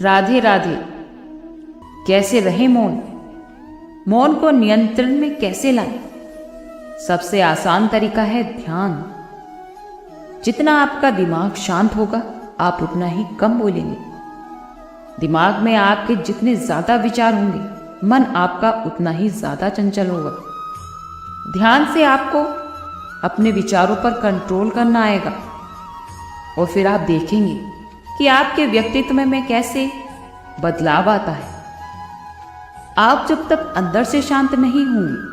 राधे राधे। कैसे रहे मौन? मौन को नियंत्रण में कैसे लाएं? सबसे आसान तरीका है ध्यान। जितना आपका दिमाग शांत होगा आप उतना ही कम बोलेंगे। दिमाग में आपके जितने ज्यादा विचार होंगे मन आपका उतना ही ज्यादा चंचल होगा। ध्यान से आपको अपने विचारों पर कंट्रोल करना आएगा और फिर आप देखेंगे कि आपके व्यक्तित्व में कैसे बदलाव आता है। आप जब तक अंदर से शांत नहीं होंगे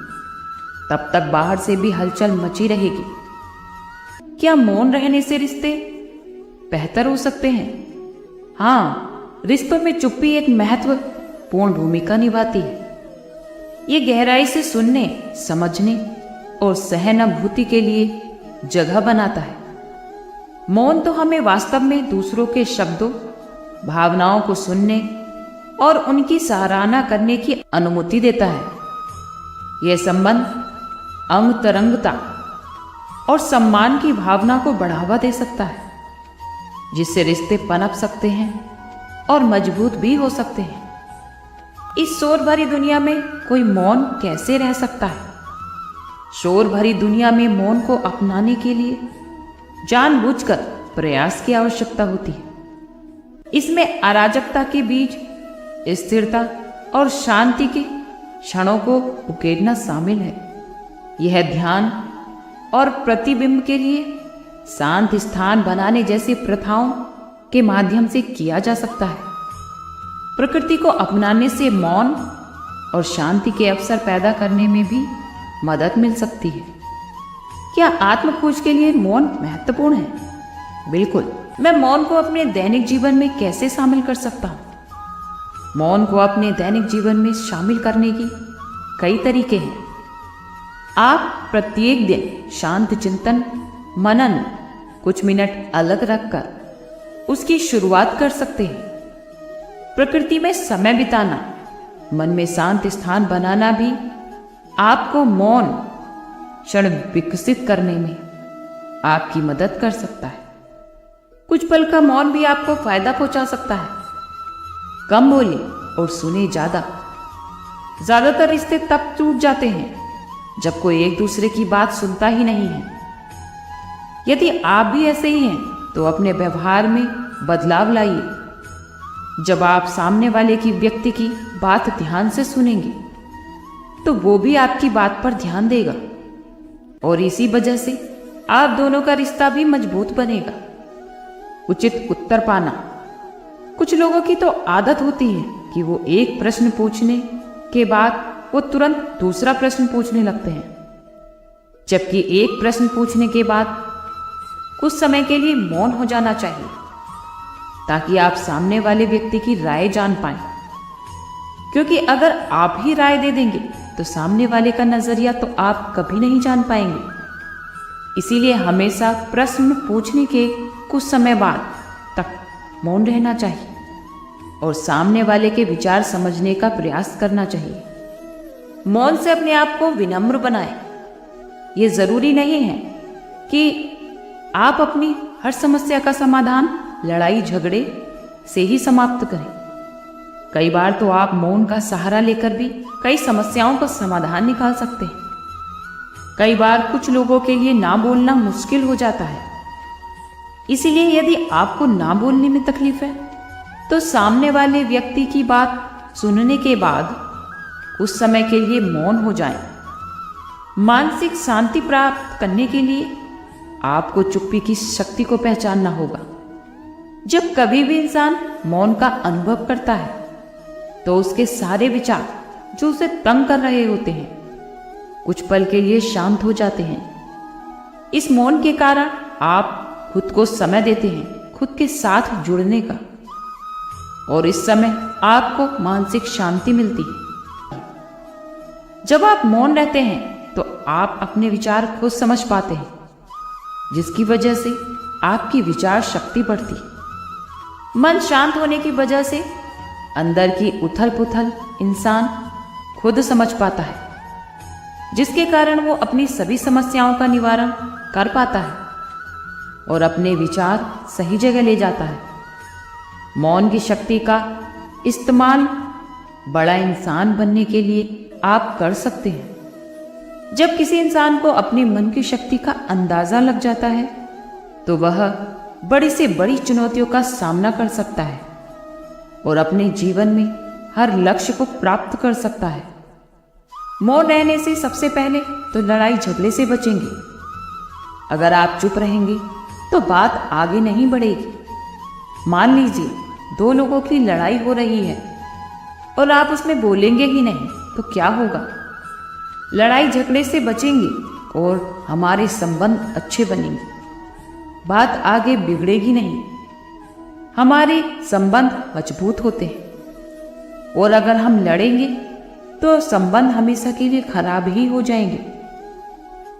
तब तक बाहर से भी हलचल मची रहेगी। क्या मौन रहने से रिश्ते बेहतर हो सकते हैं? हाँ, रिश्तों में चुप्पी एक महत्वपूर्ण भूमिका निभाती है। ये गहराई से सुनने, समझने और सहानुभूति के लिए जगह बनाता है। मौन तो हमें वास्तव में दूसरों के शब्दों, भावनाओं को सुनने और उनकी सराहना करने की अनुमति देता है। यह संबंध अंतरंगता और सम्मान की भावना को बढ़ावा दे सकता है, जिससे रिश्ते पनप सकते हैं और मजबूत भी हो सकते हैं। इस शोर भरी दुनिया में कोई मौन कैसे रह सकता है? शोर भरी दुनिया में मौन को अपनाने के लिए जानबूझकर प्रयास की आवश्यकता होती है। इसमें अराजकता के बीच स्थिरता और शांति के क्षणों को उकेरना शामिल है। यह ध्यान और प्रतिबिंब के लिए शांत स्थान बनाने जैसी प्रथाओं के माध्यम से किया जा सकता है। प्रकृति को अपनाने से मौन और शांति के अवसर पैदा करने में भी मदद मिल सकती है। क्या आत्म खोज के लिए मौन महत्वपूर्ण है? बिल्कुल। मैं मौन को अपने दैनिक जीवन में कैसे शामिल कर सकता हूँ? मौन को अपने दैनिक जीवन में शामिल करने की कई तरीके हैं। आप प्रत्येक दिन शांत चिंतन, मनन कुछ मिनट अलग रखकर उसकी शुरुआत कर सकते हैं। प्रकृति में समय बिताना, मन में शांत स्थान बनाना भी आपको मौन क्षण विकसित करने में आपकी मदद कर सकता है। कुछ पल का मौन भी आपको फायदा पहुंचा सकता है। कम बोले और सुने ज्यादा। ज्यादातर रिश्ते तब टूट जाते हैं जब कोई एक दूसरे की बात सुनता ही नहीं है। यदि आप भी ऐसे ही हैं तो अपने व्यवहार में बदलाव लाइए। जब आप सामने वाले की व्यक्ति की बात ध्यान से सुनेंगे तो वो भी आपकी बात पर ध्यान देगा और इसी वजह से आप दोनों का रिश्ता भी मजबूत बनेगा। उचित उत्तर पाना। कुछ लोगों की तो आदत होती है कि वो एक प्रश्न पूछने के बाद वो तुरंत दूसरा प्रश्न पूछने लगते हैं, जबकि एक प्रश्न पूछने के बाद कुछ समय के लिए मौन हो जाना चाहिए ताकि आप सामने वाले व्यक्ति की राय जान पाएं। क्योंकि अगर आप ही राय दे देंगे तो सामने वाले का नजरिया तो आप कभी नहीं जान पाएंगे। इसीलिए हमेशा प्रश्न पूछने के कुछ समय बाद तक मौन रहना चाहिए और सामने वाले के विचार समझने का प्रयास करना चाहिए। मौन से अपने आप को विनम्र बनाएं। ये जरूरी नहीं है कि आप अपनी हर समस्या का समाधान लड़ाई झगड़े से ही समाप्त करें। कई बार तो आप मौन का सहारा लेकर भी कई समस्याओं का समाधान निकाल सकते हैं। कई बार कुछ लोगों के लिए ना बोलना मुश्किल हो जाता है। इसीलिए यदि आपको ना बोलने में तकलीफ है तो सामने वाले व्यक्ति की बात सुनने के बाद कुछ समय के लिए मौन हो जाएं। मानसिक शांति प्राप्त करने के लिए आपको चुप्पी की शक्ति को पहचानना होगा। जब कभी भी इंसान मौन का अनुभव करता है तो उसके सारे विचार जो उसे तंग कर रहे होते हैं कुछ पल के लिए शांत हो जाते हैं। इस मौन के कारण आप खुद को समय देते हैं खुद के साथ जुड़ने का, और इस समय आपको मानसिक शांति मिलती है। जब आप मौन रहते हैं तो आप अपने विचार खुद समझ पाते हैं, जिसकी वजह से आपकी विचार शक्ति बढ़ती है। मन शांत होने की वजह से अंदर की उथल पुथल इंसान खुद समझ पाता है, जिसके कारण वो अपनी सभी समस्याओं का निवारण कर पाता है और अपने विचार सही जगह ले जाता है। मौन की शक्ति का इस्तेमाल बड़ा इंसान बनने के लिए आप कर सकते हैं। जब किसी इंसान को अपने मन की शक्ति का अंदाजा लग जाता है तो वह बड़ी से बड़ी चुनौतियों का सामना कर सकता है और अपने जीवन में हर लक्ष्य को प्राप्त कर सकता है। मौन रहने से सबसे पहले तो लड़ाई झगड़े से बचेंगे। अगर आप चुप रहेंगे तो बात आगे नहीं बढ़ेगी। मान लीजिए दो लोगों की लड़ाई हो रही है और आप उसमें बोलेंगे ही नहीं तो क्या होगा? लड़ाई झगड़े से बचेंगे और हमारे संबंध अच्छे बनेंगे। बात आगे बिगड़ेगी नहीं, हमारे संबंध मजबूत होते हैं। और अगर हम लड़ेंगे तो संबंध हमेशा के लिए खराब ही हो जाएंगे।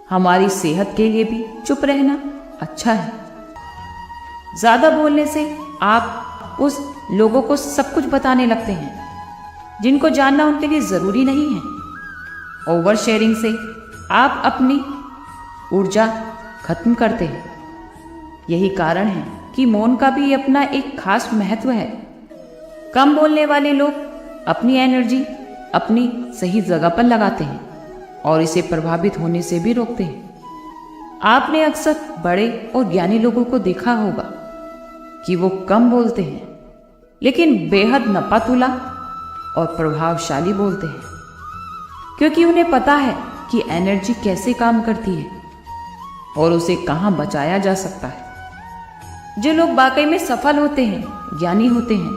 हमारी सेहत के लिए भी चुप रहना अच्छा है। ज्यादा बोलने से आप उस लोगों को सब कुछ बताने लगते हैं जिनको जानना उनके लिए जरूरी नहीं है। ओवर शेयरिंग से आप अपनी ऊर्जा खत्म करते हैं। यही कारण है कि मौन का भी अपना एक खास महत्व है। कम बोलने वाले लोग अपनी एनर्जी अपनी सही जगह पर लगाते हैं और इसे प्रभावित होने से भी रोकते हैं। आपने अक्सर बड़े और ज्ञानी लोगों को देखा होगा कि वो कम बोलते हैं लेकिन बेहद नपातुला और प्रभावशाली बोलते हैं, क्योंकि उन्हें पता है कि एनर्जी कैसे काम करती है और उसे कहाँ बचाया जा सकता है। जो लोग वाकई में सफल होते हैं, ज्ञानी होते हैं,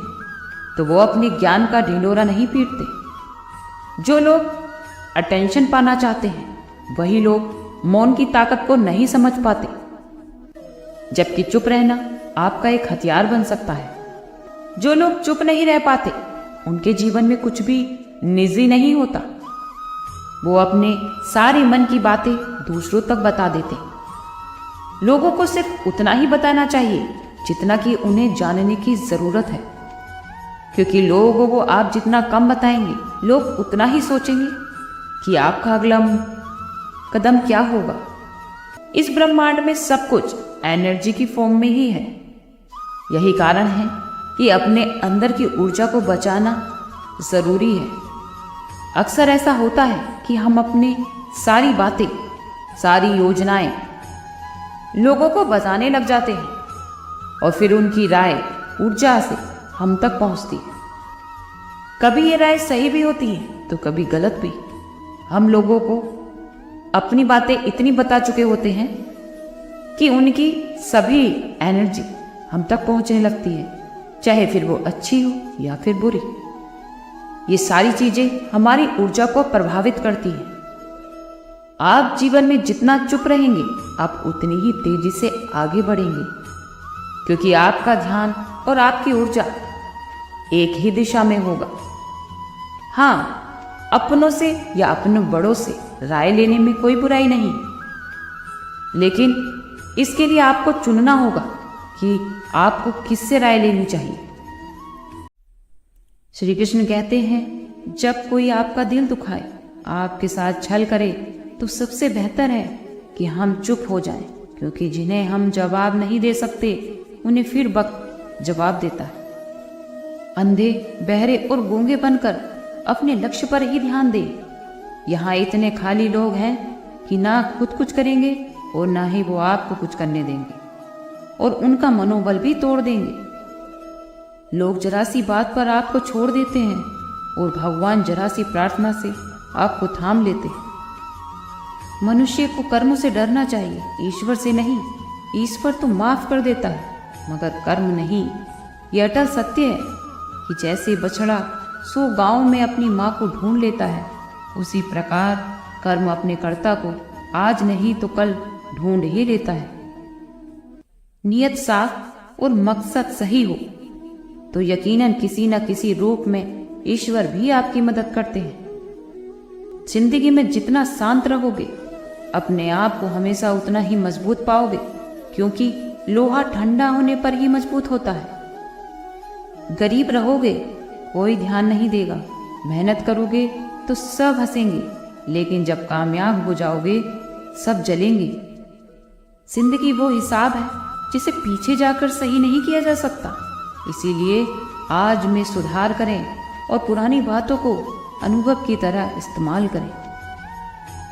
तो वो अपने ज्ञान का ढिंढोरा नहीं पीटते। जो लोग अटेंशन पाना चाहते हैं वही लोग मौन की ताकत को नहीं समझ पाते, जबकि चुप रहना आपका एक हथियार बन सकता है। जो लोग चुप नहीं रह पाते उनके जीवन में कुछ भी निजी नहीं होता। वो अपने सारे मन की बातें दूसरों तक बता देते। लोगों को सिर्फ उतना ही बताना चाहिए जितना कि उन्हें जानने की जरूरत है, क्योंकि लोगों को आप जितना कम बताएंगे लोग उतना ही सोचेंगे कि आपका अगला कदम क्या होगा। इस ब्रह्मांड में सब कुछ एनर्जी की फॉर्म में ही है। यही कारण है कि अपने अंदर की ऊर्जा को बचाना जरूरी है। अक्सर ऐसा होता है कि हम अपनी सारी बातें, सारी योजनाएं लोगों को बताने लग जाते हैं और फिर उनकी राय ऊर्जा से हम तक पहुंचती है। कभी ये राय सही भी होती है तो कभी गलत भी। हम लोगों को अपनी बातें इतनी बता चुके होते हैं कि उनकी सभी एनर्जी हम तक पहुंचने लगती है, चाहे फिर वो अच्छी हो या फिर बुरी। ये सारी चीजें हमारी ऊर्जा को प्रभावित करती हैं। आप जीवन में जितना चुप रहेंगे आप उतनी ही तेजी से आगे बढ़ेंगे, क्योंकि आपका ध्यान और आपकी ऊर्जा एक ही दिशा में होगा। हाँ, अपनों से या अपने बड़ों से राय लेने में कोई बुराई नहीं, लेकिन इसके लिए आपको चुनना होगा कि आपको किससे राय लेनी चाहिए। श्री कृष्ण कहते हैं, जब कोई आपका दिल दुखाए, आपके साथ छल करे, तो सबसे बेहतर है कि हम चुप हो जाएं, क्योंकि जिन्हें हम जवाब नहीं दे सकते उन्हें फिर वक्त जवाब देता है। अंधे, बहरे और गूंगे बनकर अपने लक्ष्य पर ही ध्यान दें। यहाँ इतने खाली लोग हैं कि ना खुद कुछ करेंगे और ना ही वो आपको कुछ करने देंगे और उनका मनोबल भी तोड़ देंगे। लोग जरा सी बात पर आपको छोड़ देते हैं और भगवान जरा सी प्रार्थना से आपको थाम लेते हैं। मनुष्य को कर्म से डरना चाहिए, ईश्वर से नहीं। ईश्वर तो माफ कर देता है मगर कर्म नहीं। यह अटल सत्य है कि जैसे बछड़ा 100 गांव में अपनी माँ को ढूंढ लेता है, उसी प्रकार कर्म अपने कर्ता को आज नहीं तो कल ढूंढ ही लेता है। नियत साफ और मकसद सही हो तो यकीनन किसी न किसी रूप में ईश्वर भी आपकी मदद करते हैं। जिंदगी में जितना शांत रहोगे अपने आप को हमेशा उतना ही मजबूत पाओगे, क्योंकि लोहा ठंडा होने पर ही मजबूत होता है। गरीब रहोगे कोई ध्यान नहीं देगा, मेहनत करोगे तो सब हंसेंगे, लेकिन जब कामयाब हो जाओगे सब जलेंगे। जिंदगी वो हिसाब है जिसे पीछे जाकर सही नहीं किया जा सकता। इसीलिए आज में सुधार करें और पुरानी बातों को अनुभव की तरह इस्तेमाल करें।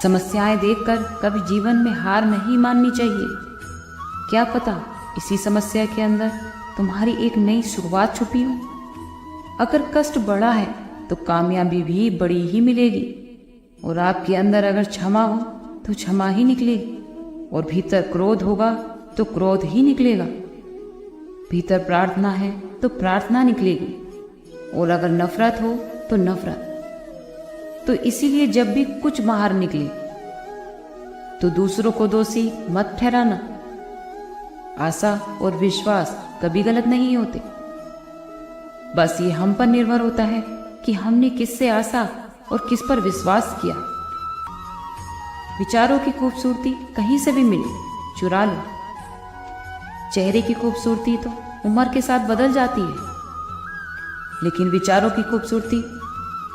समस्याएं देखकर कभी जीवन में हार नहीं माननी चाहिए। क्या पता इसी समस्या के अंदर तुम्हारी एक नई शुरुआत छुपी हो। अगर कष्ट बड़ा है तो कामयाबी भी बड़ी ही मिलेगी, और आपके अंदर अगर क्षमा हो तो क्षमा ही निकलेगी, और भीतर क्रोध होगा तो क्रोध ही निकलेगा। भीतर प्रार्थना है तो प्रार्थना निकलेगी, और अगर नफरत हो तो नफरत। तो इसीलिए जब भी कुछ बाहर निकले तो दूसरों को दोषी मत ठहराना। आशा और विश्वास कभी गलत नहीं होते, बस ये हम पर निर्भर होता है कि हमने किससे आशा और किस पर विश्वास किया। विचारों की खूबसूरती कहीं से भी मिले चुरा लो। चेहरे की खूबसूरती तो उम्र के साथ बदल जाती है, लेकिन विचारों की खूबसूरती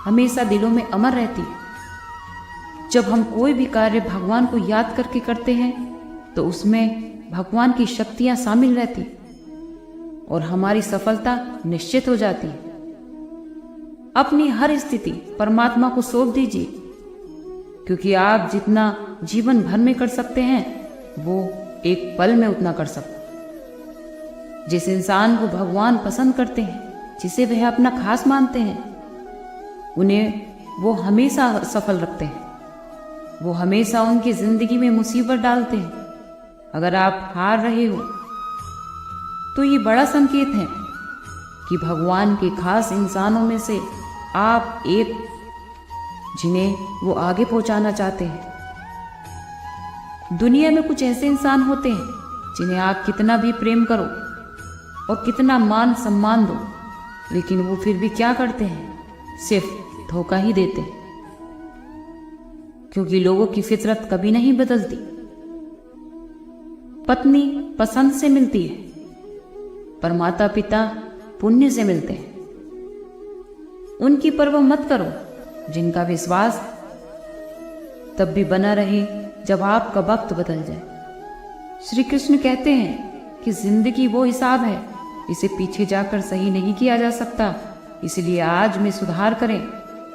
हमेशा दिलों में अमर रहती है। जब हम कोई भी कार्य भगवान को याद करके करते हैं तो उसमें भगवान की शक्तियां शामिल रहती और हमारी सफलता निश्चित हो जाती है। अपनी हर स्थिति परमात्मा को सौंप दीजिए, क्योंकि आप जितना जीवन भर में कर सकते हैं वो एक पल में उतना कर सकते हैं। जिस इंसान को भगवान पसंद करते हैं, जिसे वह अपना खास मानते हैं, उन्हें वो हमेशा सफल रखते हैं। वो हमेशा उनकी जिंदगी में मुसीबत डालते हैं। अगर आप हार रहे हो तो ये बड़ा संकेत है कि भगवान के खास इंसानों में से आप एक, जिन्हें वो आगे पहुंचाना चाहते हैं। दुनिया में कुछ ऐसे इंसान होते हैं जिन्हें आप कितना भी प्रेम करो और कितना मान सम्मान दो, लेकिन वो फिर भी क्या करते हैं, सिर्फ धोखा ही देते हैं। क्योंकि लोगों की फितरत कभी नहीं बदलती। पत्नी पसंद से मिलती है, पर माता पिता पुण्य से मिलते हैं। उनकी परवाह मत करो जिनका विश्वास तब भी बना रहे जब आपका वक्त बदल जाए। श्री कृष्ण कहते हैं कि जिंदगी वो हिसाब है जिसे पीछे जाकर सही नहीं किया जा सकता। इसलिए आज में सुधार करें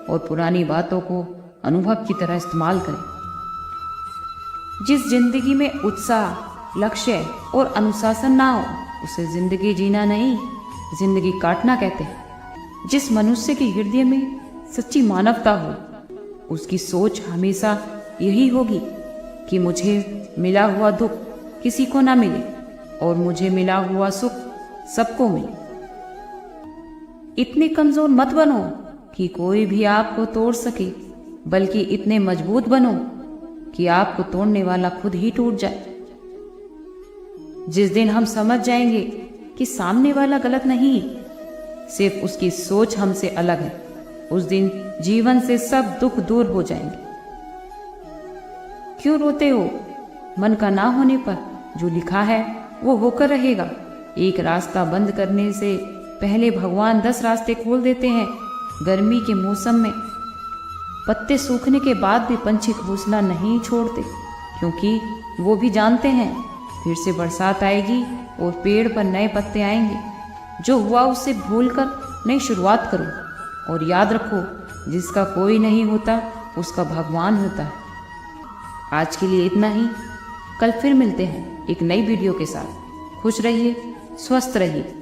और पुरानी बातों को अनुभव की तरह इस्तेमाल करें। जिस जिंदगी में उत्साह, लक्ष्य और अनुशासन ना हो उसे जिंदगी जीना नहीं, जिंदगी काटना कहते हैं। जिस मनुष्य के हृदय में सच्ची मानवता हो उसकी सोच हमेशा यही होगी कि मुझे मिला हुआ दुख किसी को ना मिले और मुझे मिला हुआ सुख सबको मिले। इतने कमजोर मत बनो कि कोई भी आपको तोड़ सके, बल्कि इतने मजबूत बनो कि आपको तोड़ने वाला खुद ही टूट जाए। जिस दिन हम समझ जाएंगे कि सामने वाला गलत नहीं, सिर्फ उसकी सोच हमसे अलग है, उस दिन जीवन से सब दुख दूर हो जाएंगे। क्यों रोते हो? मन का ना होने पर जो लिखा है वो होकर रहेगा। एक रास्ता बंद करने से पहले भगवान 10 रास्ते खोल देते हैं। गर्मी के मौसम में पत्ते सूखने के बाद भी पंछी घोंसला नहीं छोड़ते, क्योंकि वो भी जानते हैं फिर से बरसात आएगी और पेड़ पर नए पत्ते आएंगे। जो हुआ उससे भूलकर नई शुरुआत करो और याद रखो, जिसका कोई नहीं होता उसका भगवान होता है। आज के लिए इतना ही। कल फिर मिलते हैं एक नई वीडियो के साथ। खुश रहिए, स्वस्थ रहिए।